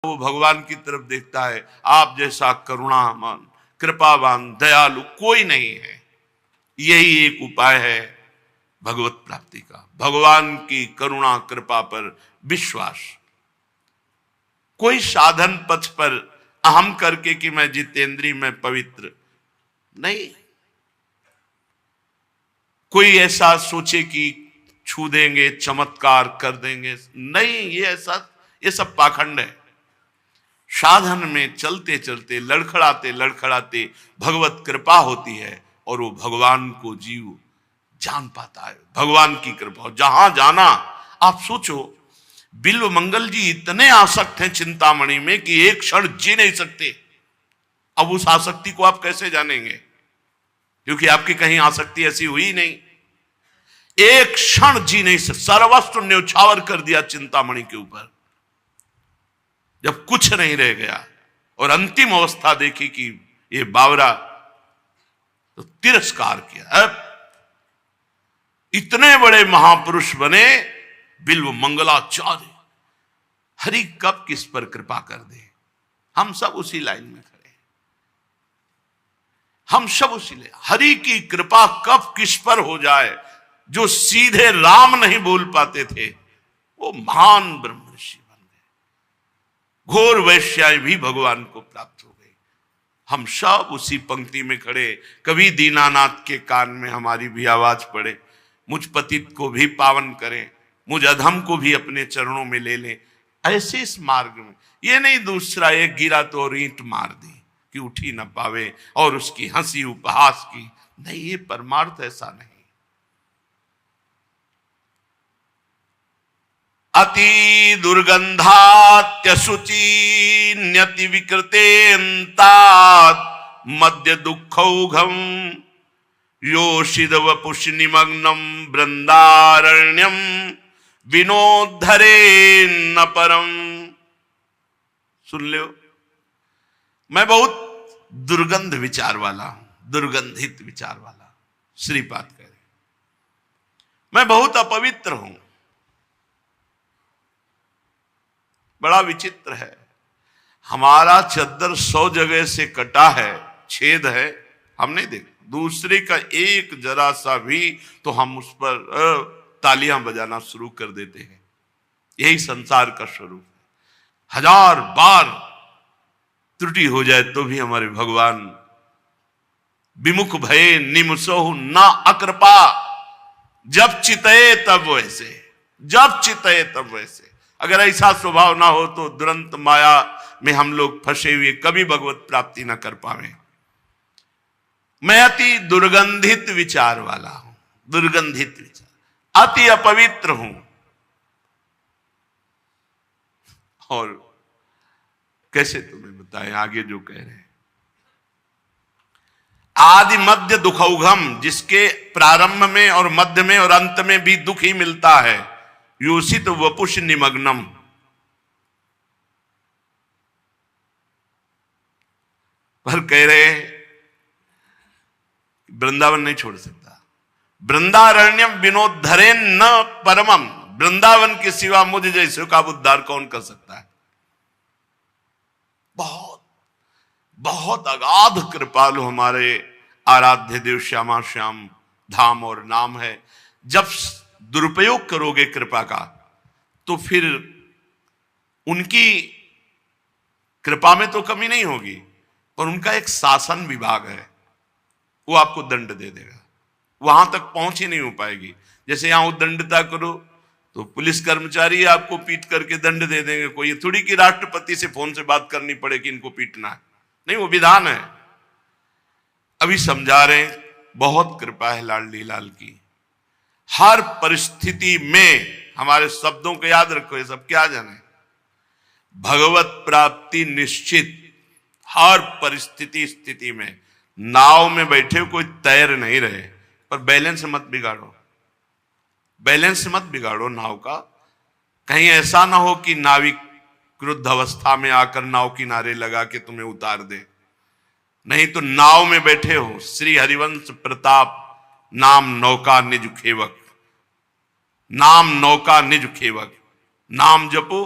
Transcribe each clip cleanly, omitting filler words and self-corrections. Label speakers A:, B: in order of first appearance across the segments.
A: वो भगवान की तरफ देखता है। आप जैसा करुणावान, कृपावान, दयालु कोई नहीं है। यही एक उपाय है भगवत प्राप्ति का, भगवान की करुणा कृपा पर विश्वास। कोई साधन पथ पर अहम करके कि मैं जितेंद्रिय, मैं पवित्र नहीं, कोई ऐसा सोचे कि छू देंगे, चमत्कार कर देंगे, नहीं, ये सब पाखंड है। साधन में चलते चलते, लड़खड़ाते लड़खड़ाते भगवत कृपा होती है और वो भगवान को जीव जान पाता है। भगवान की कृपा, जहां जाना, आप सोचो, बिल्व मंगल जी इतने आसक्त हैं चिंतामणि में कि एक क्षण जी नहीं सकते। अब उस आसक्ति को आप कैसे जानेंगे, क्योंकि आपकी कहीं आसक्ति ऐसी हुई नहीं। एक क्षण जी नहीं सकते, सर्वस्व न्यौछावर कर दिया चिंतामणि के ऊपर। जब कुछ नहीं रह गया और अंतिम अवस्था देखी कि ये बावरा, तो तिरस्कार किया। अब इतने बड़े महापुरुष बने बिल्व मंगलाचार्य, हरि कब किस पर कृपा कर दे। हम सब उसी लाइन में खड़े, हम सब उसी लाइन। हरि की कृपा कब किस पर हो जाए, जो सीधे राम नहीं बोल पाते थे वो महान ब्रह्म ऋषि बन गए, घोर वैश्याएं भी भगवान को प्राप्त हो गई। हम सब उसी पंक्ति में खड़े। कभी दीनानाथ के कान में हमारी भी आवाज पड़े, मुझ पतित को भी पावन करें, मुझ अधम को भी अपने चरणों में ले लें। ऐसे इस मार्ग में, ये नहीं दूसरा एक गिरा तो और ईंट मार दी कि उठी न पावे और उसकी हंसी उपहास की, नहीं, ये परमार्थ ऐसा नहीं। अति दुर्गंधात्यशुचि न्यति विकृतेन्तात् मध्य दुःखौघम योषिद वपुष निमग्नम वृंदारण्यम विनोद्धरे न परम। सुन लो, मैं बहुत दुर्गंध विचार वाला हूं, दुर्गंधित विचार वाला। श्रीपाद कह रहे, मैं बहुत अपवित्र हूं। बड़ा विचित्र है, हमारा चद्दर 100 जगह से कटा है, छेद है, हम नहीं देख, दूसरे का एक जरा सा भी तो हम उस पर तालियां बजाना शुरू कर देते हैं। यही संसार का स्वरूप है। 1000 बार त्रुटि हो जाए तो भी हमारे भगवान विमुख भये निमुसोहु ना अकृपा। जब चितए तब वैसे, जब चितए तब वैसे। अगर ऐसा स्वभाव ना हो तो दुरंत माया में हम लोग फंसे हुए कभी भगवत प्राप्ति ना कर पावे। मैं अति दुर्गंधित विचार वाला हूं, दुर्गंधित विचार, अति अपवित्र हूं। और कैसे तुम्हें बताएं आगे जो कह रहे हैं, आदि मध्य दुखौघम, जिसके प्रारंभ में और मध्य में और अंत में भी दुख ही मिलता है। योषित वपुष निमग्नम, पर कह रहे हैं वृंदावन नहीं छोड़ सकता। वृंदारण्यम विनोद्धरे न परमम, वृंदावन के सिवा मुझ जैसे का उद्धार कौन कर सकता है। बहुत बहुत अगाध कृपालु हमारे आराध्य देव श्यामा श्याम धाम और नाम है। जब दुरुपयोग करोगे कृपा का तो फिर उनकी कृपा में तो कमी नहीं होगी, पर उनका एक शासन विभाग है, वो आपको दंड दे देगा, वहां तक पहुंच ही नहीं हो पाएगी। जैसे यहां उद्दंडता करो तो पुलिस कर्मचारी आपको पीट करके दंड दे देंगे। कोई थोड़ी कि राष्ट्रपति से फोन से बात करनी पड़े कि इनको पीटना है, नहीं, वो विधान है। अभी समझा रहे, बहुत कृपा है लाडली लाल की। हर परिस्थिति में हमारे शब्दों को याद रखो, ये सब क्या जाने, भगवत प्राप्ति निश्चित। हर परिस्थिति स्थिति में नाव में बैठे कोई तैर नहीं रहे, पर बैलेंस मत बिगाड़ो, बैलेंस मत बिगाड़ो नाव का। कहीं ऐसा ना हो कि नाविक क्रुद्ध अवस्था में आकर नाव किनारे लगा के तुम्हें उतार दे। नहीं तो नाव में बैठे हो, श्री हरिवंश प्रताप नाम नौका निज खेवक, नाम नौका निज खेवक, नाम जपो,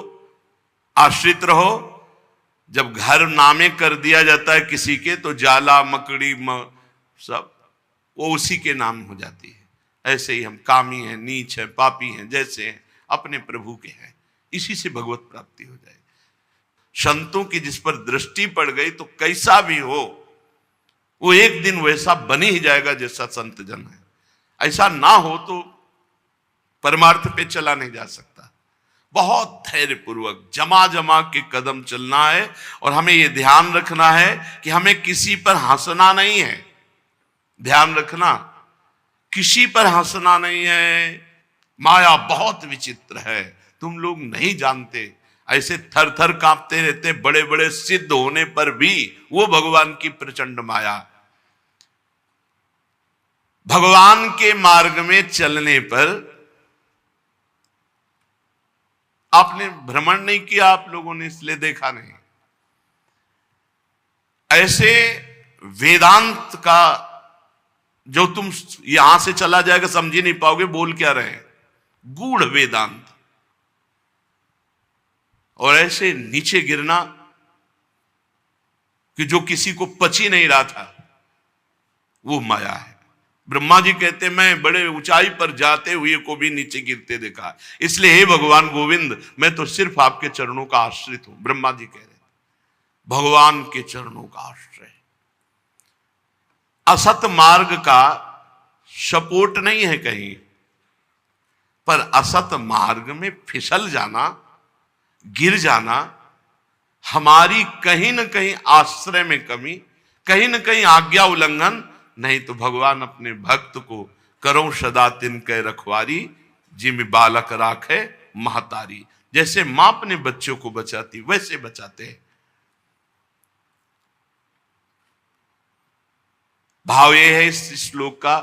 A: आश्रित रहो जब घर नामे कर दिया जाता है किसी के, तो जाला मकड़ी सब वो उसी के नाम हो जाती है। ऐसे ही हम कामी हैं, नीच हैं, पापी हैं, जैसे हैं अपने प्रभु के हैं, इसी से भगवत प्राप्ति हो जाए। संतों की जिस पर दृष्टि पड़ गई तो कैसा भी हो वो एक दिन वैसा बन ही जाएगा जैसा संत जन है। ऐसा ना हो तो परमार्थ पे चला नहीं जा सकता। बहुत धैर्य पूर्वक जमा जमा के कदम चलना है, और हमें यह ध्यान रखना है कि हमें किसी पर हंसना नहीं है। ध्यान रखना, किसी पर हंसना नहीं है। माया बहुत विचित्र है, तुम लोग नहीं जानते। ऐसे थर थर कांपते रहते बड़े बड़े सिद्ध होने पर भी, वो भगवान की प्रचंड माया। भगवान के मार्ग में चलने पर आपने भ्रमण नहीं किया, आप लोगों ने इसलिए देखा नहीं। ऐसे वेदांत का जो तुम यहां से चला जाएगा समझ ही नहीं पाओगे बोल क्या रहे हैं, गूढ़ वेदांत। और ऐसे नीचे गिरना कि जो किसी को पच ही नहीं रहा था, वो माया है। ब्रह्मा जी कहते मैं बड़े ऊंचाई पर जाते हुए को भी नीचे गिरते देखा, इसलिए हे भगवान गोविंद मैं तो सिर्फ आपके चरणों का आश्रित हूं। ब्रह्मा जी कह रहे भगवान के चरणों का आश्रय। असत मार्ग का सपोर्ट नहीं है कहीं, पर असत मार्ग में फिसल जाना, गिर जाना, हमारी कहीं न कहीं आश्रय में कमी, कहीं न कहीं आज्ञा उल्लंघन। नहीं तो भगवान अपने भक्त को करो सदा तिनके रखवारी, जिम बालक राखे महतारी। जैसे मां अपने बच्चों को बचाती वैसे बचाते हैं। भाव यह है इस श्लोक का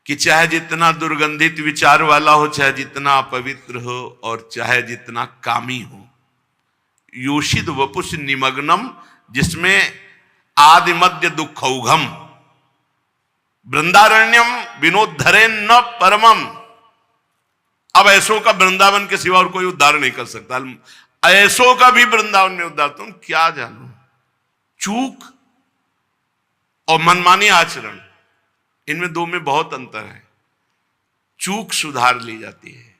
A: कि चाहे जितना दुर्गंधित विचार वाला हो, चाहे जितना अपवित्र हो, और चाहे जितना कामी हो, योषित वपुष निमग्नम, जिसमें आदि मध्य दुखौघम, वृंदारण्यम विनोद्धरे न परमम। अब ऐसों का वृंदावन के सिवा और कोई उद्धार नहीं कर सकता। ऐसों का भी वृंदावन में उद्धार तुम क्या जानो। चूक और मनमानी आचरण, इनमें दो में बहुत अंतर है। चूक सुधार ली जाती है,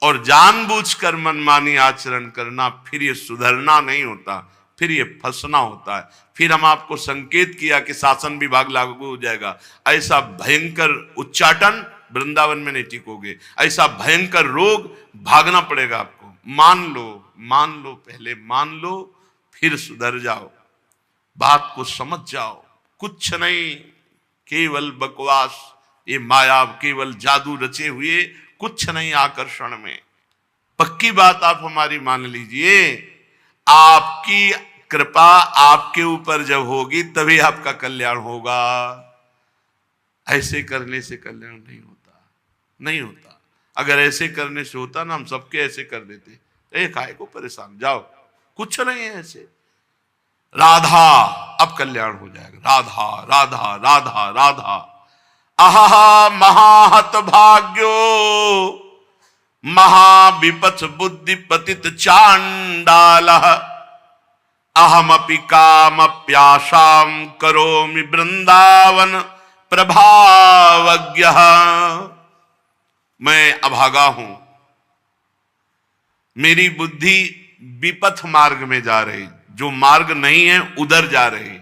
A: और जानबूझकर मनमानी आचरण करना फिर ये सुधरना नहीं होता, फिर ये फंसना होता है। फिर हम आपको संकेत किया कि शासन विभाग लागू हो जाएगा, ऐसा भयंकर उच्चाटन वृंदावन में नहीं टिकोगे। ऐसा भयंकर रोग भागना पड़ेगा आपको। मान लो, पहले मान लो, फिर सुधर जाओ, बात को समझ जाओ। कुछ नहीं, केवल बकवास, ये माया केवल जादू रचे हुए, कुछ नहीं आकर्षण में। पक्की बात आप हमारी मान लीजिए, आपकी कृपा आपके ऊपर जब होगी तभी आपका कल्याण होगा। ऐसे करने से कल्याण नहीं होता। अगर ऐसे करने से होता ना, हम सबके ऐसे कर देते। एक आए को परेशान, जाओ, कुछ नहीं है ऐसे। राधा, अब कल्याण हो जाएगा। राधा राधा राधा राधा। आहा महाहत भाग्यो महाविपथ बुद्धि पतित चांडाल, अहमपि कामप्याशाम करोमि वृंदावन प्रभावज्ञ। मैं अभागा हूं, मेरी बुद्धि विपथ मार्ग में जा रही, जो मार्ग नहीं है उधर जा रही।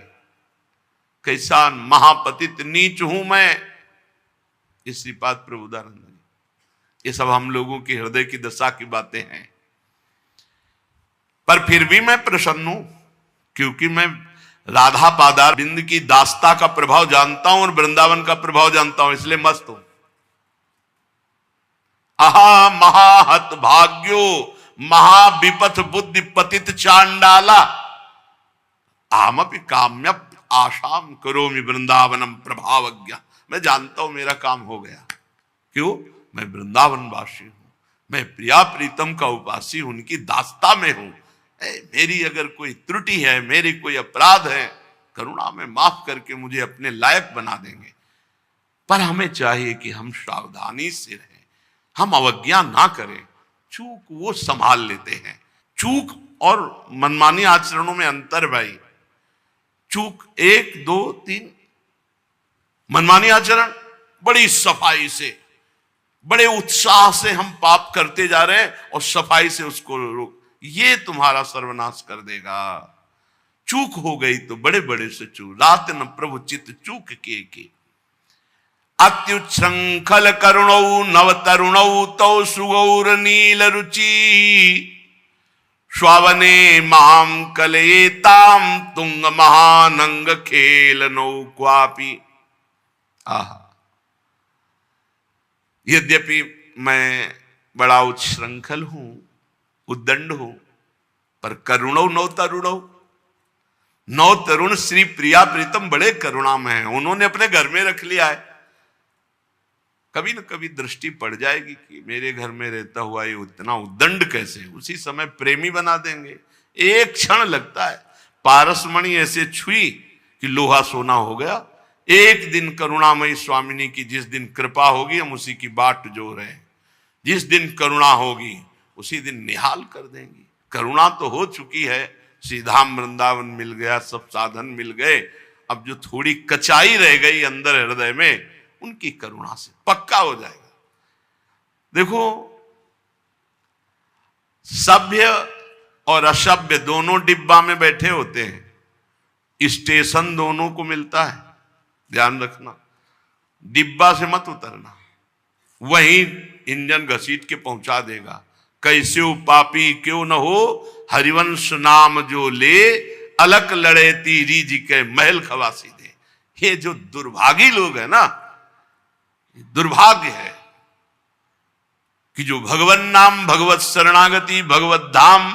A: कैसा महापतित नीच हूं मैं। ये श्रीपाद प्रभुदानंद, ये सब हम लोगों की हृदय की दशा की बातें हैं। पर फिर भी मैं प्रसन्न हूं, क्योंकि मैं राधा पादार बिंद की दास्ता का प्रभाव जानता हूं और वृंदावन का प्रभाव जानता हूं, इसलिए मस्त हूं। आहा महाहत भाग्यो महाविपथ बुद्धि पतित चांडाला, आमपि काम्य आशाम करोमि वृंदावनम प्रभावज्ञ। मैं जानता हूं मेरा काम हो गया। क्यों? मैं वृंदावन वासी हूं, मैं प्रिया प्रीतम का उपासी, उनकी दास्ता में हूं। मेरी अगर कोई त्रुटि है, मेरी कोई अपराध है, करुणा में माफ करके मुझे अपने लायक बना देंगे। पर हमें चाहिए कि हम सावधानी से रहें, हम अवज्ञा ना करें। चूक वो संभाल लेते हैं, चूक और मनमानी आचरणों में अंतर भाई। चूक 1 2 3, मनमानी आचरण बड़ी सफाई से, बड़े उत्साह से हम पाप करते जा रहे हैं और सफाई से उसको रोक, ये तुम्हारा सर्वनाश कर देगा। चूक हो गई तो बड़े बड़े से चूक, रात न प्रभु चित्त चूक के। अत्युच्छृंखल करुणौ नव तरुणौ तौ सुगौर नील रुचि, श्वावने माम कलयेताम तुंग महानंग खेल नौ क्वापि। आहा, यद्यपि मैं बड़ा उच्छृंखल हूं, उद्दंड हूं, पर करुणौ नौ तरुणौ, 9 तरुण श्री प्रिया प्रीतम बड़े करुणामय हैं, उन्होंने अपने घर में रख लिया है। कभी न कभी दृष्टि पड़ जाएगी कि मेरे घर में रहता हुआ ये इतना उद्दंड कैसे, उसी समय प्रेमी बना देंगे। एक क्षण लगता है, पारसमणि ऐसे छुई कि लोहा सोना हो गया। एक दिन करुणामयी स्वामिनी की जिस दिन कृपा होगी, हम उसी की बाट जो रहे, जिस दिन करुणा होगी उसी दिन निहाल कर देंगी। करुणा तो हो चुकी है, श्रीधाम वृंदावन मिल गया, सब साधन मिल गए। अब जो थोड़ी कचाई रह गई अंदर हृदय में, उनकी करुणा से पक्का हो जाएगा। देखो, सभ्य और असभ्य दोनों डिब्बा में बैठे होते हैं, स्टेशन दोनों को मिलता है, ध्यान रखना। डिब्बा से मत उतरना, वहीं इंजन घसीट के पहुंचा देगा। कैसे पापी क्यों न हो, हरिवंश नाम जो ले, अलक लड़े तीरी जी के महल खवासी दे। ये जो दुर्भागी लोग है ना, दुर्भाग्य है कि जो भगवन नाम, भगवत शरणागति, भगवत धाम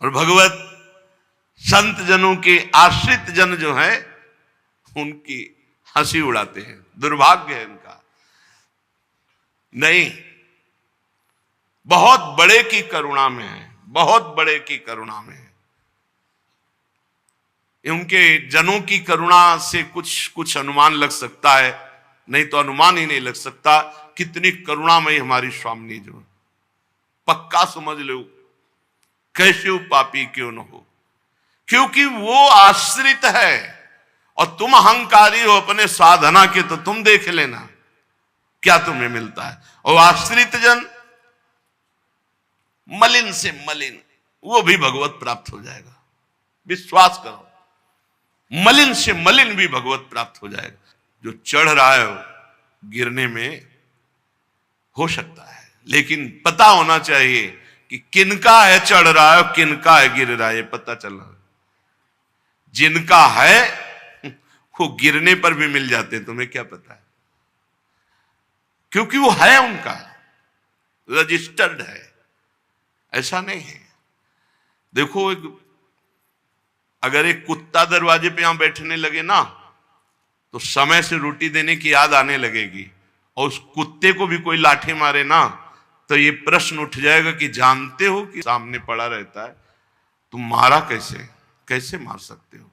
A: और भगवत संत जनों के आश्रित जन जो है, उनकी हंसी उड़ाते हैं। दुर्भाग्य है इनका। नहीं, बहुत बड़े की करुणा में है, बहुत बड़े की करुणा में है। उनके जनों की करुणा से कुछ अनुमान लग सकता है, नहीं तो अनुमान ही नहीं लग सकता कितनी करुणामयी हमारी स्वामिनी जो है। पक्का समझ लो, कैसे पापी क्यों न हो, क्योंकि वो आश्रित है और तुम अहंकारी हो अपने साधना के, तो तुम देख लेना क्या तुम्हें मिलता है। और आश्रित जन मलिन से मलिन, वो भी भगवत प्राप्त हो जाएगा, विश्वास करो। मलिन से मलिन भी भगवत प्राप्त हो जाएगा। जो चढ़ रहा है गिरने में हो सकता है, लेकिन पता होना चाहिए कि किनका है चढ़ रहा है और किनका है गिर रहा है, ये पता चल रहा है। जिनका है वो गिरने पर भी मिल जाते हैं, तुम्हें क्या पता है, क्योंकि वो है, उनका रजिस्टर्ड है। ऐसा नहीं है। देखो, अगर एक कुत्ता दरवाजे पे यहां बैठने लगे ना, तो समय से रोटी देने की याद आने लगेगी, और उस कुत्ते को भी कोई लाठी मारे ना, तो ये प्रश्न उठ जाएगा कि जानते हो कि सामने पड़ा रहता है, तुम मारा कैसे मार सकते हो।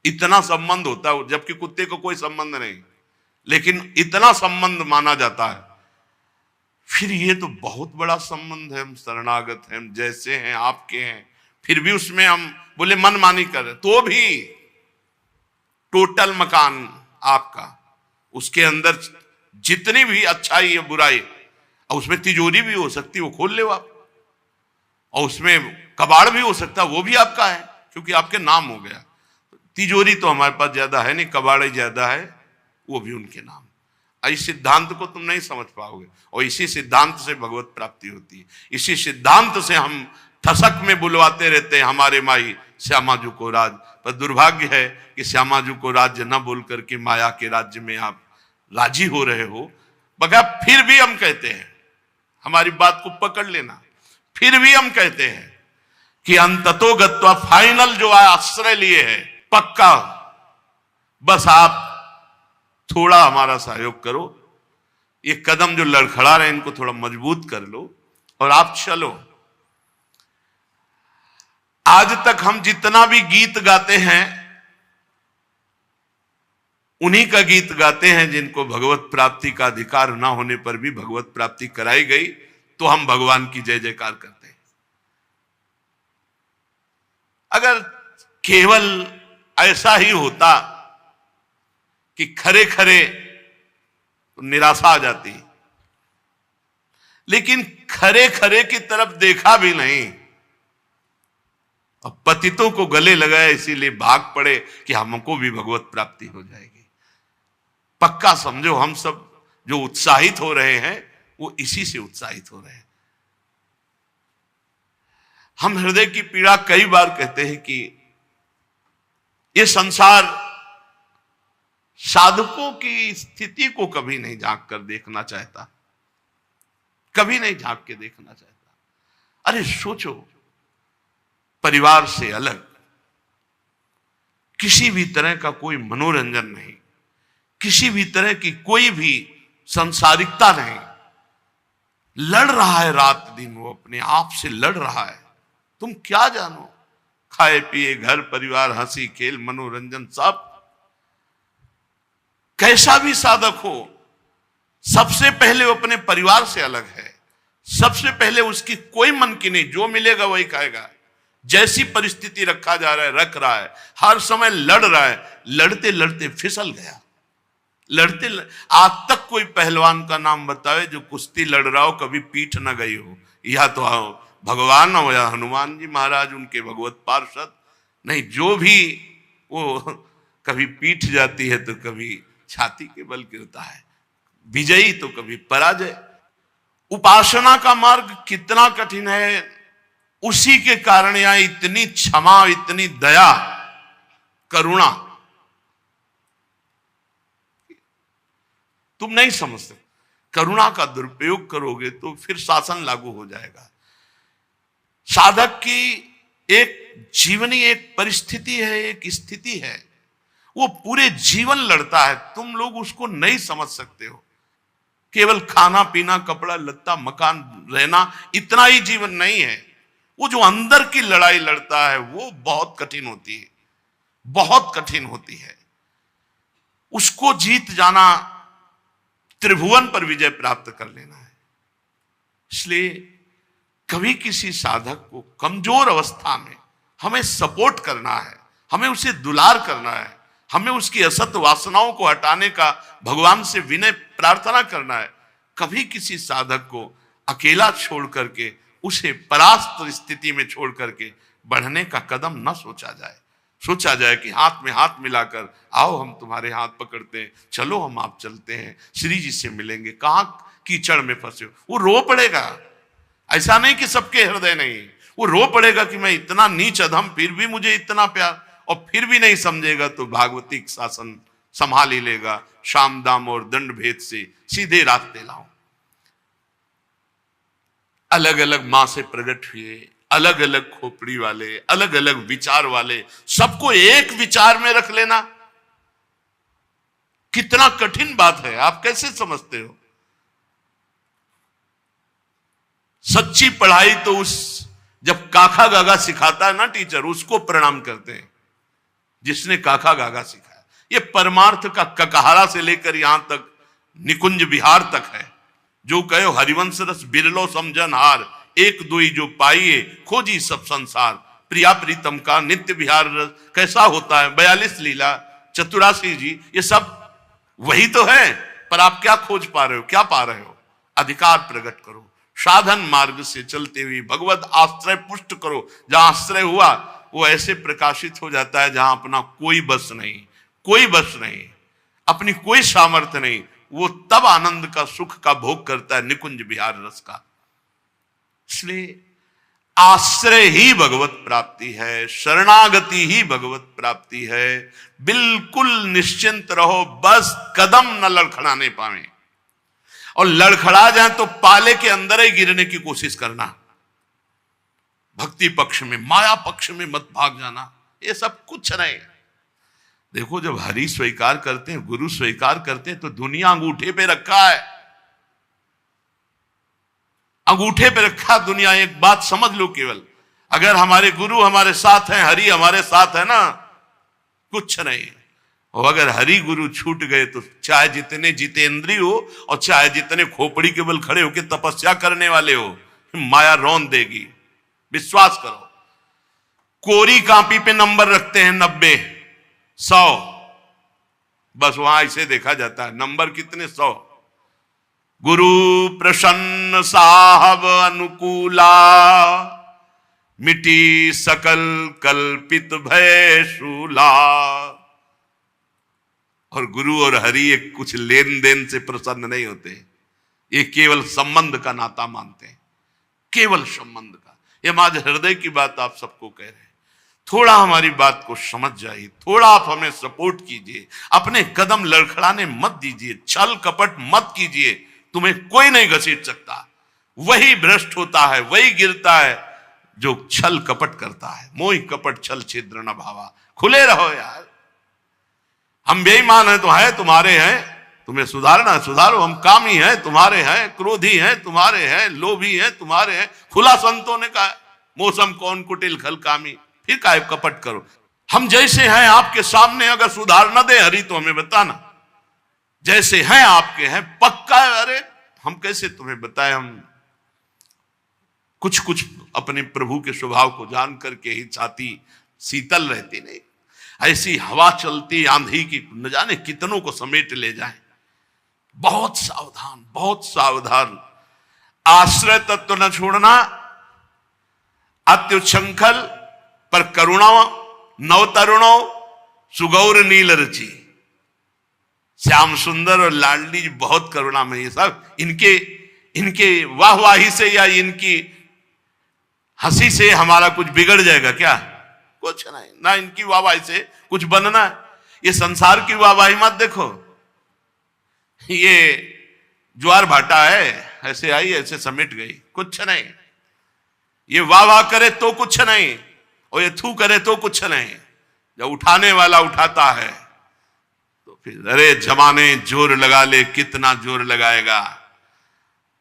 A: इतना संबंध होता है, जबकि कुत्ते को कोई संबंध नहीं, लेकिन इतना संबंध माना जाता है। फिर ये तो बहुत बड़ा संबंध है, हम शरणागत हैं, हम जैसे हैं आपके हैं, फिर भी उसमें हम बोले मनमानी कर रहे, तो भी टोटल मकान आपका, उसके अंदर जितनी भी अच्छाई है बुराई, और उसमें तिजोरी भी हो सकती है, वो खोल ले आप, और उसमें कबाड़ भी हो सकता है, वो भी आपका है, क्योंकि आपके नाम हो गया। तिजोरी तो हमारे पास ज्यादा है नहीं, कबाड़ ही ज्यादा है, वो भी उनके नाम। इस सिद्धांत को तुम नहीं समझ पाओगे, और इसी सिद्धांत से भगवत प्राप्ति होती है। इसी सिद्धांत से हम ठसक में बुलवाते रहते हैं, हमारे माई श्यामाजू को राज। पर दुर्भाग्य है कि श्यामाजू को राज्य न बोल करके माया के राज्य में आप राजी हो रहे हो। मगर फिर भी हम कहते हैं, हमारी बात को पकड़ लेना, फिर भी हम कहते हैं कि अंततो गत्वा, फाइनल जो आश्रय लिए है पक्का, बस आप थोड़ा हमारा सहयोग करो, ये कदम जो लड़खड़ा रहे इनको थोड़ा मजबूत कर लो और आप चलो। आज तक हम जितना भी गीत गाते हैं, उन्हीं का गीत गाते हैं जिनको भगवत प्राप्ति का अधिकार ना होने पर भी भगवत प्राप्ति कराई गई, तो हम भगवान की जय जयकार करते हैं। अगर केवल ऐसा ही होता कि खरे खरे, तो निराशा आ जाती, लेकिन खरे खरे की तरफ देखा भी नहीं और पतितों को गले लगाया, इसीलिए भाग पड़े कि हमको भी भगवत प्राप्ति हो जाएगी। पक्का समझो, हम सब जो उत्साहित हो रहे हैं वो इसी से उत्साहित हो रहे हैं। हम हृदय की पीड़ा कई बार कहते हैं कि ये संसार साधकों की स्थिति को कभी नहीं झांक कर देखना चाहता, कभी नहीं झांक के देखना चाहता। अरे सोचो, परिवार से अलग किसी भी तरह का कोई मनोरंजन नहीं, किसी भी तरह की कोई भी संसारिकता नहीं, लड़ रहा है रात दिन, वो अपने आप से लड़ रहा है। तुम क्या जानो, खाए पिए, घर परिवार, हंसी खेल, मनोरंजन, सब। कैसा भी साधक हो, सबसे पहले वो अपने परिवार से अलग है। सबसे पहले उसकी कोई मन की नहीं, जो मिलेगा वही खाएगा। जैसी परिस्थिति रखा जा रहा है रख रहा है, हर समय लड़ रहा है, लड़ते लड़ते फिसल गया। आज तक कोई पहलवान का नाम बतावे जो कुश्ती लड़ रहा हो कभी पीठ न गई हो, या तो भगवान हो या हनुमान जी महाराज उनके भगवत पार्षद, नहीं, जो भी वो कभी पीठ जाती है तो कभी छाती के बल गिरता है, विजयी तो कभी पराजय। उपासना का मार्ग कितना कठिन है, उसी के कारण यहां इतनी क्षमा, इतनी दया, करुणा तुम नहीं समझते। करुणा का दुरुपयोग करोगे तो फिर शासन लागू हो जाएगा। साधक की एक जीवनी, एक परिस्थिति है, एक स्थिति है, वो पूरे जीवन लड़ता है। तुम लोग उसको नहीं समझ सकते हो। केवल खाना पीना, कपड़ा लत्ता, मकान, रहना, इतना ही जीवन नहीं है। वो जो अंदर की लड़ाई लड़ता है वो बहुत कठिन होती है, बहुत कठिन होती है। उसको जीत जाना, त्रिभुवन पर विजय प्राप्त कर लेना है। इसलिए कभी किसी साधक को कमजोर अवस्था में हमें सपोर्ट करना है, हमें उसे दुलार करना है, हमें उसकी असत वासनाओं को हटाने का भगवान से विनय प्रार्थना करना है। कभी किसी साधक को अकेला छोड़ करके, उसे परास्त स्थिति में छोड़ करके बढ़ने का कदम न सोचा जाए। सोचा जाए कि हाथ में हाथ मिलाकर, आओ हम तुम्हारे हाथ पकड़ते हैं, चलो हम आप चलते हैं, श्री जी से मिलेंगे। कहां कीचड़ में फंसे हो, वो रो पड़ेगा। ऐसा नहीं कि सबके हृदय नहीं, वो रो पड़ेगा कि मैं इतना नीच अधम, फिर भी मुझे इतना प्यार, और फिर भी नहीं समझेगा तो भागवतिक शासन संभाल ही लेगा। शाम दाम और दंड भेद से सीधे रास्ते लाओ। अलग अलग मां से प्रकट हुए, अलग अलग खोपड़ी वाले, अलग अलग विचार वाले, सबको एक विचार में रख लेना कितना कठिन बात है, आप कैसे समझते हो? सच्ची पढ़ाई तो जब काका गागा सिखाता है ना टीचर, उसको प्रणाम करते हैं जिसने काका गागा सिखाया। ये परमार्थ का ककहारा से लेकर यहां तक निकुंज विहार तक है। जो कहो हरिवंश रस बिरलो समझन हार, एक दुई जो पाइए खोजी सब संसार। प्रिया प्रीतम का नित्य विहार रस कैसा होता है, 42 लीला, 84 जी, ये सब वही तो है। पर आप क्या खोज पा रहे हो, क्या पा रहे हो? अधिकार प्रकट करो, साधन मार्ग से चलते हुए भगवत आश्रय पुष्ट करो। जहां आश्रय हुआ वो ऐसे प्रकाशित हो जाता है जहां अपना कोई बस नहीं, कोई बस नहीं, अपनी कोई सामर्थ्य नहीं। वो तब आनंद का, सुख का भोग करता है, निकुंज विहार रस का। इसलिए आश्रय ही भगवत प्राप्ति है, शरणागति ही भगवत प्राप्ति है। बिल्कुल निश्चिंत रहो, बस कदम न लड़खड़ाने पावे, और लड़खड़ा जाए तो पाले के अंदर ही गिरने की कोशिश करना। भक्ति पक्ष में, माया पक्ष में मत भाग जाना, ये सब कुछ नहीं। देखो, जब हरि स्वीकार करते हैं, गुरु स्वीकार करते हैं, तो दुनिया अंगूठे पे रखा है, अंगूठे पे रखा दुनिया। एक बात समझ लो केवल, अगर हमारे गुरु हमारे साथ हैं, हरि हमारे साथ है ना, कुछ नहीं। और अगर हरि गुरु छूट गए तो चाहे जितने जितेंद्री हो और चाहे जितने खोपड़ी के बल खड़े होकर तपस्या करने वाले हो, माया रौंद देगी। विश्वास करो, कोरी कापी पे नंबर रखते हैं 90, 100, बस वहां इसे देखा जाता है नंबर कितने 100। गुरु प्रसन्न साहब अनुकूला, मिटी सकल कल्पित भय शूला। और गुरु और हरि एक कुछ लेन देन से प्रसन्न नहीं होते, ये केवल संबंध का नाता मानते हैं, केवल संबंध का। ये हमारे हृदय की बात आप सबको कह रहे हैं, थोड़ा हमारी बात को समझ जाइए, थोड़ा आप हमें सपोर्ट कीजिए, अपने कदम लड़खड़ाने मत दीजिए, छल कपट मत कीजिए, तुम्हें कोई नहीं घसीट सकता। वही भ्रष्ट होता है, वही गिरता है जो छल कपट करता है। मोहि कपट छल छिद्र न भावा। खुले रहो यार, हम बेईमान हैं तो है तुम्हारे हैं, तुम्हें सुधारना सुधारो। हम कामी हैं तुम्हारे हैं, क्रोधी हैं तुम्हारे हैं, लोभी हैं तुम्हारे हैं। खुला संतों ने कहा, मौसम कौन कुटिल खल कामी, फिर काहे कपट करो। हम जैसे हैं आपके सामने, अगर सुधार न दे हरि तो हमें बताना, जैसे हैं आपके हैं पक्का। अरे हम कैसे तुम्हें बताएं, हम कुछ कुछ अपने प्रभु के स्वभाव को जान करके ही छाती शीतल रहती नहीं। ऐसी हवा चलती आंधी की, न जाने कितनों को समेट ले जाए। बहुत सावधान, बहुत सावधान। आश्रय तत्व न छोड़ना, अत्युच्छृंखल पर करुणा नव तरुणो सुगौर नील रची। श्याम सुंदर और लाडली जी बहुत करुणा में, ये सब इनके वाहवाही से या इनकी हंसी से हमारा कुछ बिगड़ जाएगा क्या? कुछ नहीं, ना इनकी वाहवाही से कुछ बनना। ये संसार की वाहवाही मत देखो, ये ज्वार भाटा है, ऐसे आई ऐसे समेट गई, कुछ नहीं। ये वाह वाह करे तो कुछ नहीं, और ये थू करे तो कुछ नहीं। जब उठाने वाला उठाता है तो फिर अरे जमाने जोर लगा ले, कितना जोर लगाएगा।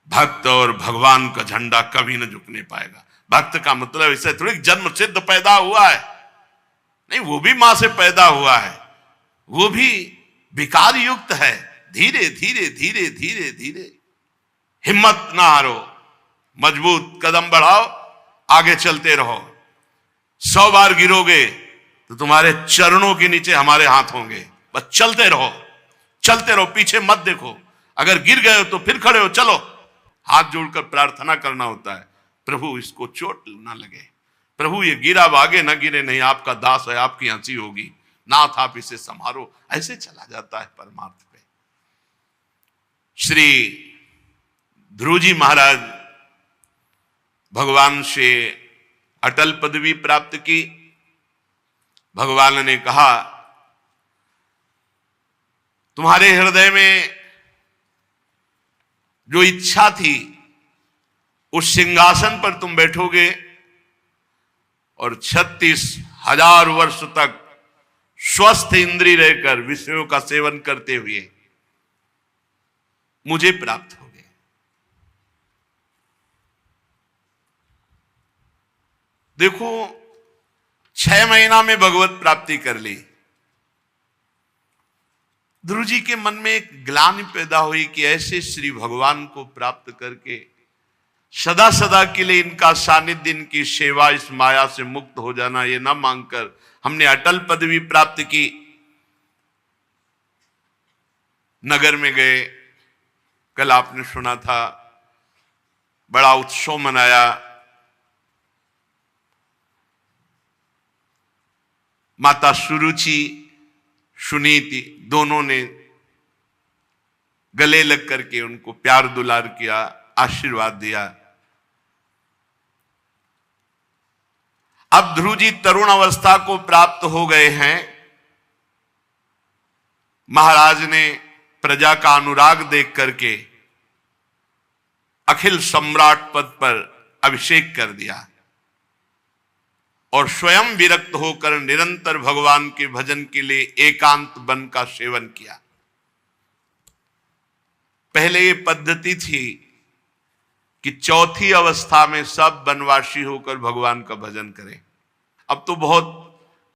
A: भक्त और भगवान का झंडा कभी न झुकने पाएगा। भक्त का मतलब इसे थोड़ी जन्म सिद्ध पैदा हुआ है, नहीं, वो भी मां से पैदा हुआ है, वो भी विकार युक्त है। धीरे धीरे धीरे धीरे धीरे, हिम्मत ना हारो, मजबूत कदम बढ़ाओ, आगे चलते रहो। 100 बार गिरोगे तो तुम्हारे चरणों के नीचे हमारे हाथ होंगे। बस चलते रहो, चलते रहो, पीछे मत देखो। अगर गिर गए हो तो फिर खड़े हो, चलो। हाथ जोड़कर प्रार्थना करना होता है, प्रभु इसको चोट ना लगे, प्रभु ये गिरा आगे ना गिरे, नहीं आपका दास है, आपकी हंसी होगी, नाथ आप इसे संभालो। ऐसे चला जाता है परमार्थ पे। श्री ध्रुव जी महाराज भगवान से अटल पदवी प्राप्त की। भगवान ने कहा, तुम्हारे हृदय में जो इच्छा थी उस सिंहासन पर तुम बैठोगे और 36,000 वर्ष तक स्वस्थ इंद्रिय रहकर विषयों का सेवन करते हुए मुझे प्राप्त होगे। देखो, 6 महीना में भगवत प्राप्ति कर ली। ध्रुव जी के मन में एक ग्लानि पैदा हुई कि ऐसे श्री भगवान को प्राप्त करके सदा सदा के लिए इनका सानिध्य, इनकी सेवा, इस माया से मुक्त हो जाना, ये ना मांगकर हमने अटल पदवी प्राप्त की। नगर में गए, कल आपने सुना था, बड़ा उत्सव मनाया। माता सुरुचि, सुनीति दोनों ने गले लग करके उनको प्यार दुलार किया, आशीर्वाद दिया। अब ध्रुव जी तरुण अवस्था को प्राप्त हो गए हैं। महाराज ने प्रजा का अनुराग देख करके अखिल सम्राट पद पर अभिषेक कर दिया और स्वयं विरक्त होकर निरंतर भगवान के भजन के लिए एकांत वन का सेवन किया। पहले ये पद्धति थी कि चौथी अवस्था में सब वनवासी होकर भगवान का भजन करें। अब तो बहुत